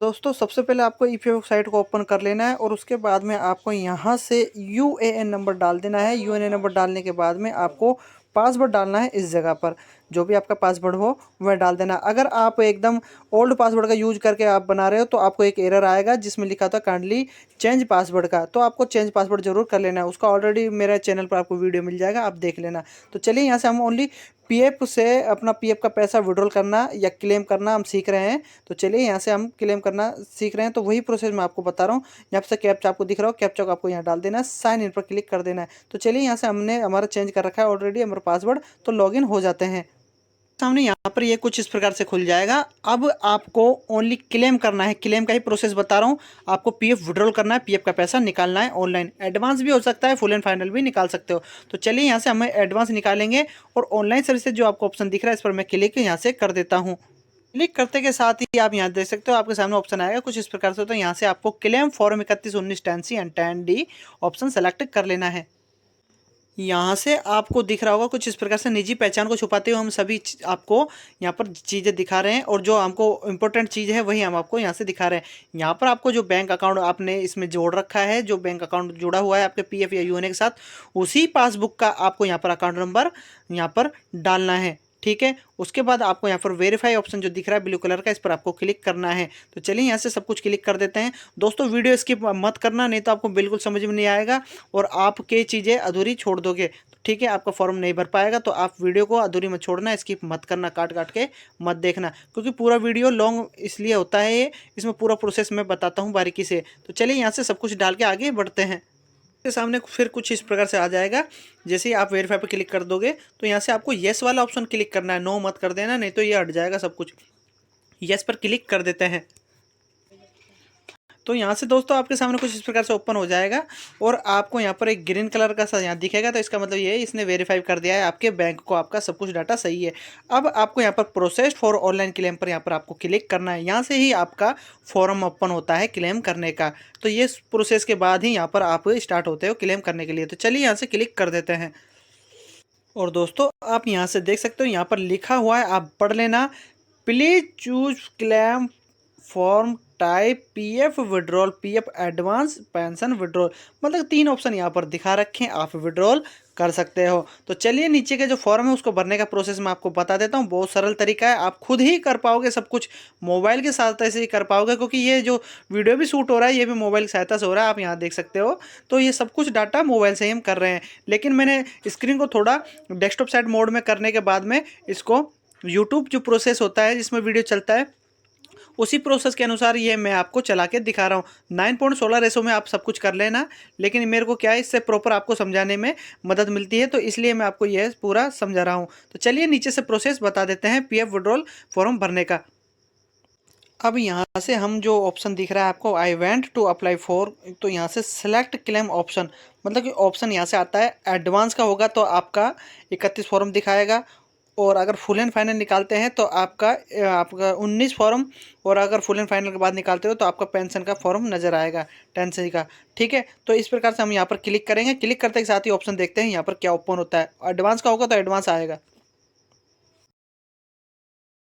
दोस्तों सबसे पहले आपको ईपीएफओ साइट को ओपन कर लेना है और उसके बाद में आपको यहाँ से यूएएन नंबर डाल देना है। यूएएन नंबर डालने के बाद में आपको पासवर्ड डालना है। इस जगह पर जो भी आपका पासवर्ड हो वह डाल देना। अगर आप एकदम ओल्ड पासवर्ड का यूज करके आप बना रहे हो तो आपको एक एरर आएगा जिसमें लिखा था काइंडली चेंज पासवर्ड का, तो आपको चेंज पासवर्ड जरूर कर लेना है। उसका ऑलरेडी मेरे चैनल पर आपको वीडियो मिल जाएगा, आप देख लेना। तो चलिए यहाँ से हम ओनली पीएफ से अपना पीएफ का पैसा विड्रॉल करना या क्लेम करना हम सीख रहे हैं। तो चलिए यहाँ से हम क्लेम करना सीख रहे हैं, तो वही प्रोसेस मैं आपको बता रहा हूँ। यहाँ से कैप्चा आपको दिख रहा हो, कैप्चा को आपको यहाँ डाल देना है, साइन इन पर क्लिक कर देना है। तो चलिए यहाँ से हमने हमारा चेंज कर रखा है ऑलरेडी हमारा पासवर्ड, तो लॉगिन हो जाते हैं। सामने यहाँ पर ये कुछ इस प्रकार से खुल जाएगा। अब आपको ओनली क्लेम करना है, क्लेम का ही प्रोसेस बता रहा हूँ। आपको पीएफ विड्रॉल करना है, पीएफ का पैसा निकालना है ऑनलाइन। एडवांस भी हो सकता है, फुल एंड फाइनल भी निकाल सकते हो। तो चलिए यहाँ से हमें एडवांस निकालेंगे और ऑनलाइन सर्विसेज जो आपको ऑप्शन दिख रहा है इस पर मैं क्लिक यहाँ से कर देता हूँ। क्लिक करते के साथ ही आप यहाँ देख सकते हो आपके सामने ऑप्शन आएगा कुछ इस प्रकार से। तो यहाँ से आपको claim form 3119 10C and 10D option select कर लेना है। यहाँ से आपको दिख रहा होगा कुछ इस प्रकार से निजी पहचान को छुपाते हुए हम सभी आपको यहाँ पर चीज़ें दिखा रहे हैं और जो हमको इम्पोर्टेंट चीज़ है वही हम आपको यहाँ से दिखा रहे हैं। यहाँ पर आपको जो बैंक अकाउंट आपने इसमें जोड़ रखा है, जो बैंक अकाउंट जुड़ा हुआ है आपके पीएफ या यूएन के साथ, उसी पासबुक का आपको यहाँ पर अकाउंट नंबर यहाँ पर डालना है। ठीक है, उसके बाद आपको यहाँ पर वेरीफाई ऑप्शन जो दिख रहा है ब्लू कलर का, इस पर आपको क्लिक करना है। तो चलिए यहाँ से सब कुछ क्लिक कर देते हैं। दोस्तों वीडियो स्किप मत करना, नहीं तो आपको बिल्कुल समझ में नहीं आएगा और आपके चीज़ें अधूरी छोड़ दोगे। ठीक है, आपका फॉर्म नहीं भर पाएगा, तो आप वीडियो को अधूरी मत छोड़ना, स्किप मत करना, काट काट के मत देखना, क्योंकि पूरा वीडियो लॉन्ग इसलिए होता है ये, इसमें पूरा प्रोसेस मैं बताता हूँ बारीकी से। तो चलिए यहाँ से सब कुछ डाल के आगे बढ़ते हैं। के सामने फिर कुछ इस प्रकार से आ जाएगा। जैसे ही आप वेरीफाई पर क्लिक कर दोगे तो यहाँ से आपको येस वाला ऑप्शन क्लिक करना है, नो मत कर देना, नहीं तो ये हट जाएगा सब कुछ। येस पर क्लिक कर देते हैं। तो यहाँ से दोस्तों आपके सामने कुछ इस प्रकार से ओपन हो जाएगा और आपको यहाँ पर एक ग्रीन कलर का सा यहाँ दिखेगा, तो इसका मतलब ये है इसने वेरीफाई कर दिया है आपके बैंक को, आपका सब कुछ डाटा सही है। अब आपको यहाँ पर प्रोसेस्ड फॉर ऑनलाइन क्लेम पर यहाँ पर आपको क्लिक करना है। यहाँ से ही आपका फॉर्म ओपन होता है क्लेम करने का। तो ये प्रोसेस के बाद ही यहाँ पर आप स्टार्ट होते हो क्लेम करने के लिए। तो चलिए यहाँ से क्लिक कर देते हैं। और दोस्तों आप यहाँ से देख सकते हो यहाँ पर लिखा हुआ है, आप पढ़ लेना, please choose claim form type PF withdrawal, PF advance, pension withdrawal, मतलब 3 ऑप्शन यहाँ पर दिखा रखे हैं, आप विड्रॉल कर सकते हो। तो चलिए नीचे के जो फॉर्म है उसको भरने का प्रोसेस मैं आपको बता देता हूँ। बहुत सरल तरीका है, आप खुद ही कर पाओगे सब कुछ, मोबाइल की सहायता से ही कर पाओगे, क्योंकि ये जो वीडियो भी शूट हो रहा है ये भी मोबाइल की सहायता से हो रहा है, आप यहाँ देख सकते हो। तो ये सब कुछ डाटा मोबाइल से ही हम कर रहे हैं, लेकिन मैंने स्क्रीन को थोड़ा डेस्कटॉप साइड मोड में करने के बाद में इसको यूट्यूब जो प्रोसेस होता है जिसमें वीडियो चलता है उसी प्रोसेस के अनुसार ये मैं आपको चला के दिखा रहा हूँ। 9:16 रेशो में आप सब कुछ कर लेना, लेकिन मेरे को क्या है इससे प्रॉपर आपको समझाने में मदद मिलती है, तो इसलिए मैं आपको ये पूरा समझा रहा हूँ। तो चलिए नीचे से प्रोसेस बता देते हैं पीएफ विड्रॉल फॉर्म भरने का। अब यहाँ से हम जो ऑप्शन दिख रहा है आपको, I went to apply for, तो यहाँ से सेलेक्ट क्लेम ऑप्शन, मतलब कि ऑप्शन यहाँ से आता है एडवांस का होगा तो आपका 31 फॉर्म दिखाएगा, और अगर फुल एंड फाइनल निकालते हैं तो आपका 19 फॉर्म, और अगर फुल एंड फाइनल के बाद निकालते हो तो आपका पेंशन का फॉर्म नज़र आएगा 10C का। ठीक है, तो इस प्रकार से हम यहाँ पर क्लिक करेंगे। क्लिक करते के साथ ही ऑप्शन देखते हैं यहाँ पर क्या ओपन होता है। एडवांस का होगा तो एडवांस आएगा।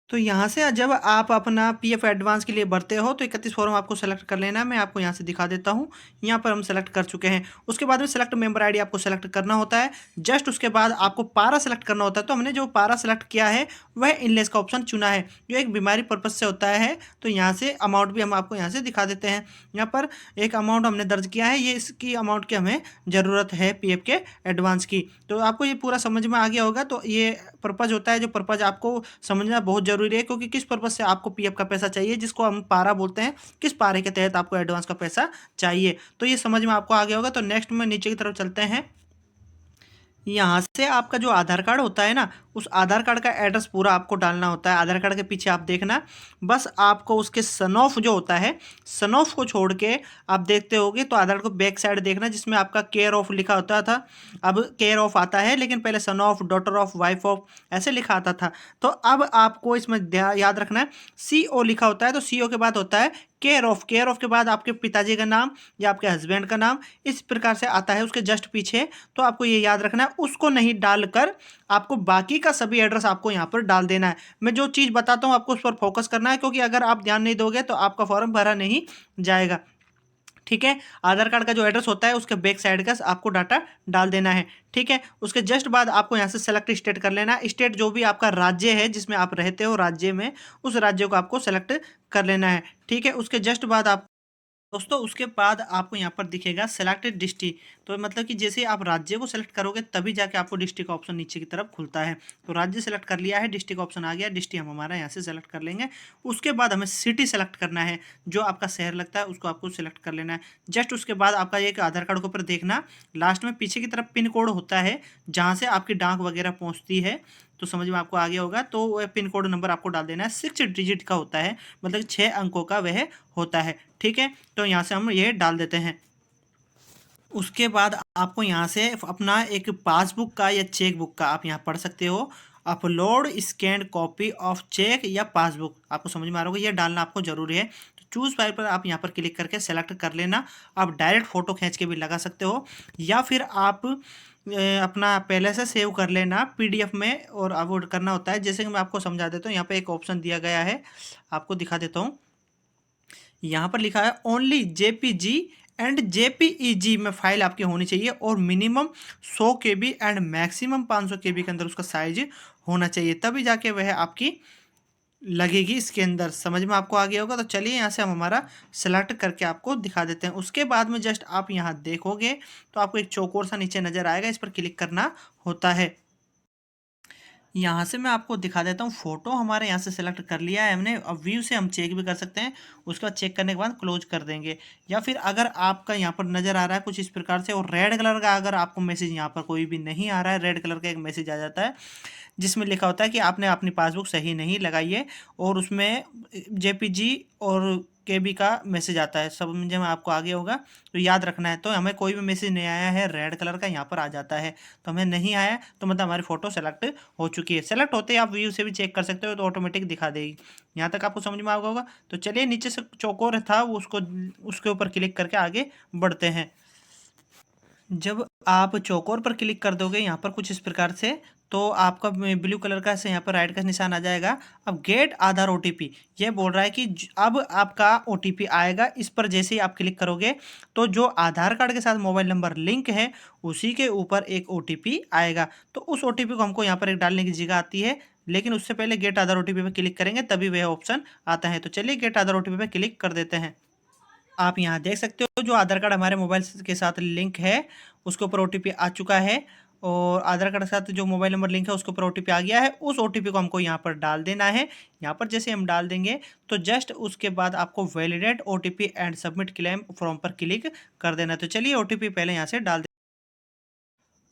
तो यहाँ से जब आप अपना पीएफ एडवांस के लिए भरते हो तो 31 फॉर्म आपको सेलेक्ट कर लेना है। मैं आपको यहाँ से दिखा देता हूँ, यहाँ पर हम सेलेक्ट कर चुके हैं। उसके बाद में सेलेक्ट मेंबर आईडी आपको सेलेक्ट करना होता है। जस्ट उसके बाद आपको पारा सेलेक्ट करना होता है। तो हमने जो पारा सेलेक्ट किया है वह इनलेस का ऑप्शन चुना है, जो एक बीमारी पर्पज से होता है। तो यहाँ से अमाउंट भी हम आपको यहाँ से दिखा देते हैं। यहाँ पर एक अमाउंट हमने दर्ज किया है, ये इसकी अमाउंट की हमें ज़रूरत है पीएफ के एडवांस की। तो आपको ये पूरा समझ में आ गया होगा। तो ये पर्पज़ होता है, जो पर्पज़ आपको समझना बहुत ज़रूरी है, क्योंकि किस पर्पज़ से आपको पीएफ का पैसा चाहिए, जिसको हम पारा बोलते हैं, किस पारे के तहत आपको एडवांस का पैसा चाहिए। तो ये समझ में आपको आ गया होगा। तो नेक्स्ट में नीचे की तरफ चलते हैं। यहाँ से आपका जो आधार कार्ड होता है ना, उस आधार कार्ड का एड्रेस पूरा आपको डालना होता है। आधार कार्ड के पीछे आप देखना, बस आपको उसके सन ऑफ जो होता है, सन ऑफ को छोड़ के आप देखते होगे तो आधार को बैक साइड देखना, जिसमें आपका केयर ऑफ लिखा होता था। अब केयर ऑफ आता है, लेकिन पहले son of, daughter of, wife of ऐसे लिखा आता था। तो अब आपको इसमें याद रखना है CO लिखा होता है, तो CO के बाद होता है केयर ऑफ। केयर ऑफ के बाद आपके पिताजी का नाम या आपके हस्बैंड का नाम इस प्रकार से आता है उसके जस्ट पीछे। तो आपको ये याद रखना है, उसको नहीं डालकर आपको बाकी का सभी एड्रेस आपको यहाँ पर डाल देना है। मैं जो चीज़ बताता हूँ आपको उस पर फोकस करना है, क्योंकि अगर आप ध्यान नहीं दोगे तो आपका फॉर्म भरा नहीं जाएगा। ठीक है, आधार कार्ड का जो एड्रेस होता है उसके बैक साइड का आपको डाटा डाल देना है। ठीक है, उसके जस्ट बाद आपको यहाँ से सेलेक्ट स्टेट कर लेना है। स्टेट जो भी आपका राज्य है जिसमें आप रहते हो, राज्य में उस राज्य को आपको सेलेक्ट कर लेना है। ठीक है, उसके जस्ट बाद आप दोस्तों उसके बाद आपको यहाँ पर दिखेगा सेलेक्टेड डिस्ट्रिक्ट। तो मतलब कि जैसे आप राज्य को सेलेक्ट करोगे तभी जाके आपको डिस्ट्रिक्ट का ऑप्शन नीचे की तरफ खुलता है। तो राज्य सेलेक्ट कर लिया है, डिस्ट्रिक्ट ऑप्शन आ गया, डिस्ट्रिक्ट हम हमारा यहाँ से सेलेक्ट कर लेंगे। उसके बाद हमें सिटी सेलेक्ट करना है, जो आपका शहर लगता है उसको आपको सेलेक्ट कर लेना है। जस्ट उसके बाद आपका एक आधार कार्ड के ऊपर देखना लास्ट में पीछे की तरफ पिन कोड होता है, जहाँ से आपकी डाक वगैरह पहुँचती है। तो समझ में आपको आ गया होगा। तो वह पिन कोड नंबर आपको डाल देना है, 6 डिजिट का होता है, मतलब 6 अंकों का वह होता है। ठीक है, तो यहाँ से हम ये डाल देते हैं। उसके बाद आपको यहाँ से अपना एक पासबुक का या चेक बुक का आप यहाँ पढ़ सकते हो। Upload scan copy of cheque या पासबुक, आपको समझ में आ रहा होगा, ये डालना आपको जरूरी है। तो चूज़ फाइल पर आप यहाँ पर क्लिक करके सेलेक्ट कर लेना। आप डायरेक्ट फ़ोटो खींच के भी लगा सकते हो, या फिर आप अपना पहले से सेव कर लेना पीडीएफ में, और अपलोड करना होता है। जैसे कि मैं आपको समझा देता हूँ, यहाँ पे एक ऑप्शन दिया गया है, आपको दिखा देता हूँ। यहाँ पर लिखा है ओनली जेपीजी एंड जेपीईजी में फाइल आपकी होनी चाहिए, और minimum 100 KB and maximum 500 KB के अंदर उसका साइज होना चाहिए, तभी जाके वह आपकी लगेगी इसके अंदर। समझ में आपको आ गया होगा। तो चलिए यहाँ से हम हमारा सेलेक्ट करके आपको दिखा देते हैं। उसके बाद में जस्ट आप यहाँ देखोगे तो आपको एक चौकोर सा नीचे नज़र आएगा, इस पर क्लिक करना होता है। यहाँ से मैं आपको दिखा देता हूँ, फोटो हमारे यहाँ से सेलेक्ट कर लिया है हमने। अब व्यू से हम चेक भी कर सकते हैं, उसका चेक करने के बाद क्लोज कर देंगे। या फिर अगर आपका यहाँ पर नज़र आ रहा है कुछ इस प्रकार से, और रेड कलर का अगर आपको मैसेज यहाँ पर कोई भी नहीं आ रहा है, रेड कलर का एक मैसेज आ जाता है जिसमें लिखा होता है कि आपने अपनी पासबुक सही नहीं लगाई है, और उसमें जेपीजी और केबी का मैसेज आता है। सब मुझे में आपको आगे होगा, तो याद रखना है। तो हमें कोई भी मैसेज नहीं आया है रेड कलर का, यहाँ पर आ जाता है। तो हमें नहीं आया तो मतलब हमारी फ़ोटो सेलेक्ट हो चुकी है। सेलेक्ट होते ही आप व्यू से भी चेक कर सकते हो, तो ऑटोमेटिक दिखा देगी। यहाँ तक आपको समझ में आ गया होगा। तो चलिए नीचे से चौकोर था वो, उसको उसके ऊपर क्लिक करके आगे बढ़ते हैं। जब आप चौकोर पर क्लिक कर दोगे यहाँ पर कुछ इस प्रकार से, तो आपका ब्लू कलर का से यहाँ पर राइट का निशान आ जाएगा। अब गेट आधार ओटीपी, ये बोल रहा है कि अब आपका ओटीपी आएगा। इस पर जैसे ही आप क्लिक करोगे तो जो आधार कार्ड के साथ मोबाइल नंबर लिंक है उसी के ऊपर एक ओटीपी आएगा। तो उस ओटीपी को हमको यहाँ पर एक डालने की जगह आती है, लेकिन उससे पहले गेट आधार ओटीपी पर क्लिक करेंगे तभी वह ऑप्शन आता है। तो चलिए गेट आधार ओटीपी पर क्लिक कर देते हैं। आप यहाँ देख सकते हो जो आधार कार्ड हमारे मोबाइल के साथ लिंक है उसके ऊपर ओटीपी आ चुका है, और आधार कार्ड के साथ जो मोबाइल नंबर लिंक है उसके ऊपर ओटीपी आ गया है। उस ओटीपी को हमको यहाँ पर डाल देना है। यहाँ पर जैसे हम डाल देंगे तो जस्ट उसके बाद आपको validate OTP and submit claim form पर क्लिक कर देना। तो चलिए ओटीपी पहले यहाँ से डाल दे।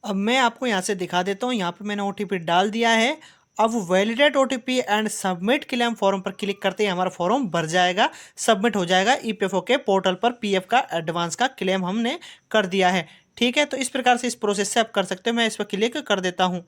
अब मैं आपको यहाँ से दिखा देता हूँ, यहाँ पर मैंने ओटीपी डाल दिया है। अब validate OTP and submit claim form पर क्लिक करते ही हमारा फॉर्म भर जाएगा, सबमिट हो जाएगा ईपीएफओ के पोर्टल पर। पीएफ का एडवांस का क्लेम हमने कर दिया है। ठीक है, तो इस प्रकार से इस प्रोसेस से आप कर सकते हो। मैं इस पर क्लिक कर देता हूँ,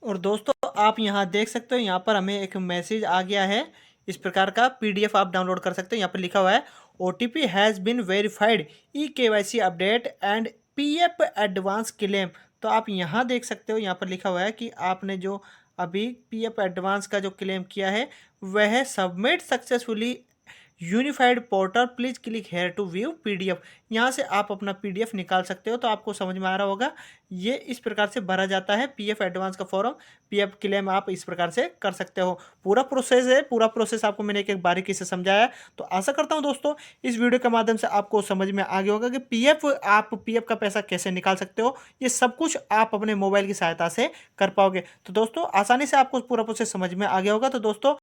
और दोस्तों आप यहाँ देख सकते हो, यहाँ पर हमें एक मैसेज आ गया है। इस प्रकार का पीडीएफ आप डाउनलोड कर सकते हो। यहाँ पर लिखा हुआ है OTP has been verified, e KYC update and PF advance claim. तो आप यहाँ देख सकते हो, यहाँ पर लिखा हुआ है कि आपने जो अभी पीएफ एडवांस का जो क्लेम किया है वह submit successfully unified portal, please click here to view PDF. यहाँ से आप अपना पीडीएफ निकाल सकते हो। तो आपको समझ में आ रहा होगा, ये इस प्रकार से भरा जाता है पीएफ एडवांस का फॉर्म। पीएफ क्लेम आप इस प्रकार से कर सकते हो। पूरा प्रोसेस है, पूरा प्रोसेस आपको मैंने एक एक बारीकी से समझाया। तो आशा करता हूँ दोस्तों इस वीडियो के माध्यम से आपको समझ में आ गया होगा कि आप पीएफ का पैसा कैसे निकाल सकते हो। ये सब कुछ आप अपने मोबाइल की सहायता से कर पाओगे। तो दोस्तों आसानी से आपको पूरा प्रोसेस समझ में आ गया होगा। तो दोस्तों